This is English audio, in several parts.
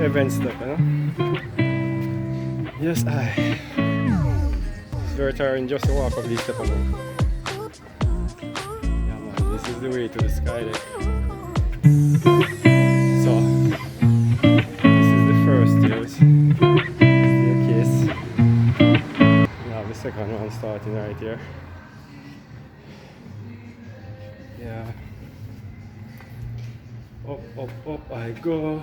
event stuff, you know? Yes, it's very tiring just to walk up these steps alone. Yeah, man, this is the way to the sky deck. So, this is the first stairs. Staircase. We have the second one starting right here. Yeah. Up I go.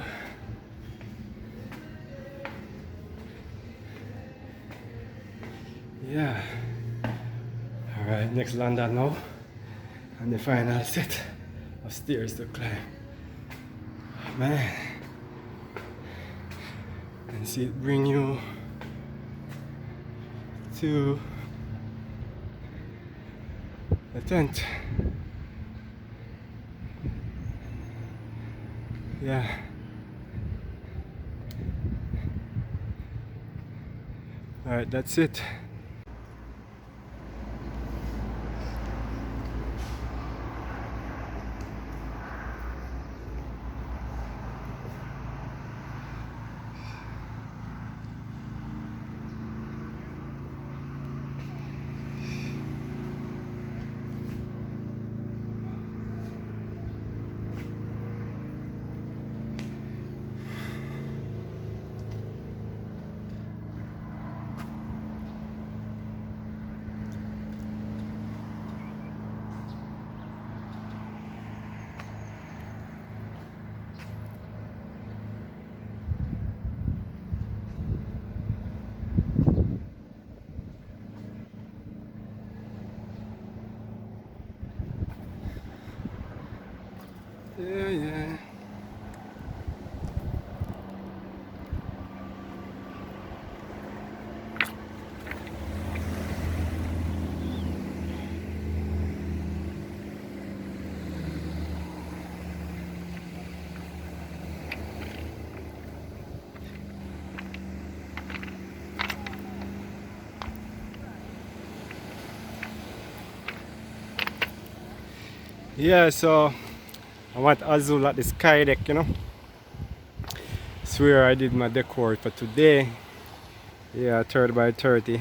Yeah. Alright, next landing now. And the final set of stairs to climb. Man. And see it bring you to the tent. Yeah. Alright, that's it. Yeah. Yeah, so I want Azul at the sky deck, you know. It's where I did my decor for today. Yeah, 30 by 30. You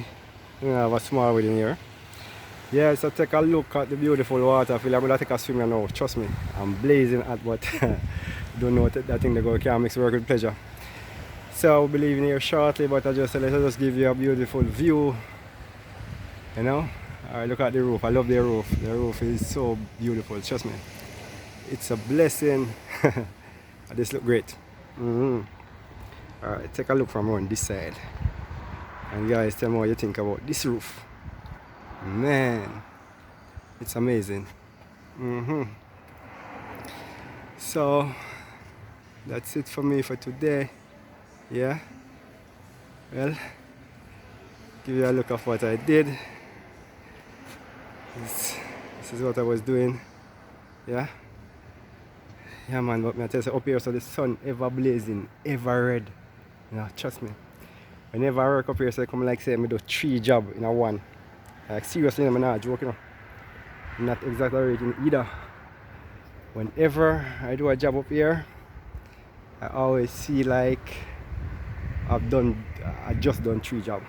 know, I have a small one in here. Yeah, so take a look at the beautiful water. I feel like I'm gonna take a swim now. Trust me, I'm blazing hot, but don't know what that thing that go can mix work with pleasure. So I'll be leaving here shortly, but I just let us just give you a beautiful view. You know? Alright, look at the roof. I love the roof. The roof is so beautiful, trust me. It's a blessing. This look great. Alright, take a look from on this side. And guys, tell me what you think about this roof. Man, it's amazing. So that's it for me for today. Yeah. Well, give you a look of what I did. This is what I was doing. Yeah. Yeah, man, but me I tell you, up here, so the sun ever blazing, ever red. You know, trust me. Whenever I work up here, so I come like say, I do 3 jobs in a one. Like seriously, I'm not joking. I'm not exaggerating either. Whenever I do a job up here, I always see like I just done 3 jobs.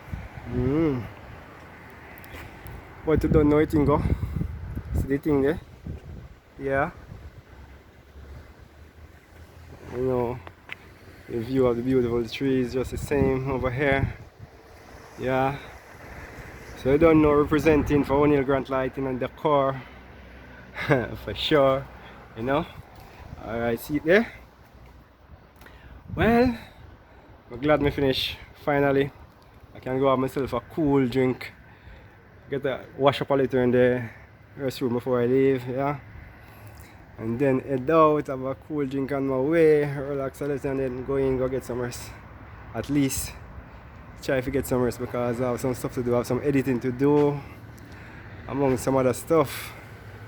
But you don't know it, go. See the thing there? Yeah. You know, the view of the beautiful trees just the same over here. Yeah. So you don't know, representing for ONEIL Grant Lighting and Decor. For sure. You know. Alright, see it there? Well, I'm glad me finish finally. I can go have myself a cool drink. Get a wash up a little in the restroom before I leave, yeah. And then head out, have a cool drink on my way, relax a little, and then go in, go get some rest. At least try to get some rest because I have some stuff to do, I have some editing to do, among some other stuff,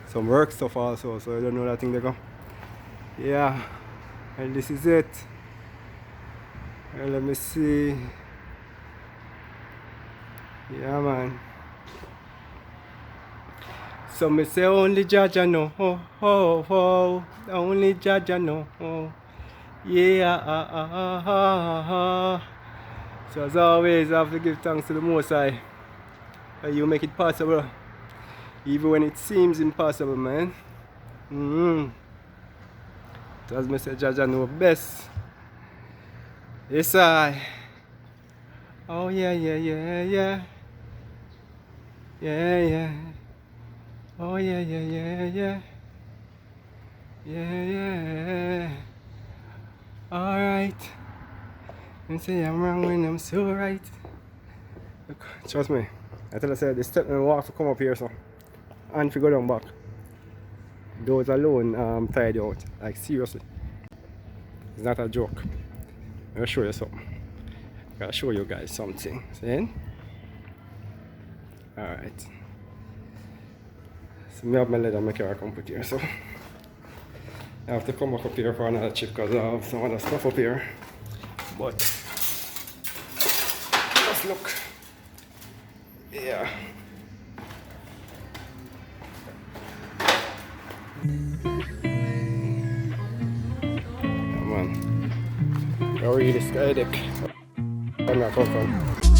some work stuff also, so I don't know that thing they go. Yeah, and this is it. Well, let me see. Yeah, man. So me say only Jaja know, only Jaja know. Yeah. So as always, I have to give thanks to the Most High. You make it possible, even when it seems impossible, man. So as I said, Jaja know best. Yes, I. Oh yeah. Yeah. Oh yeah. Yeah. Alright. You say I'm wrong when I'm so right. Look, trust me. I tell you, say, the step and walk to come up here, so. And if you go down back. Those alone tired you out. Like, seriously. It's not a joke. I'll show you something. I'll show you guys something. See? Alright. So, I have my leather make I come put here, so. I have to come back up here for another chip because I have some other stuff up here. But just look. Yeah. Come on. Where are you, this guy deck? I'm not come from.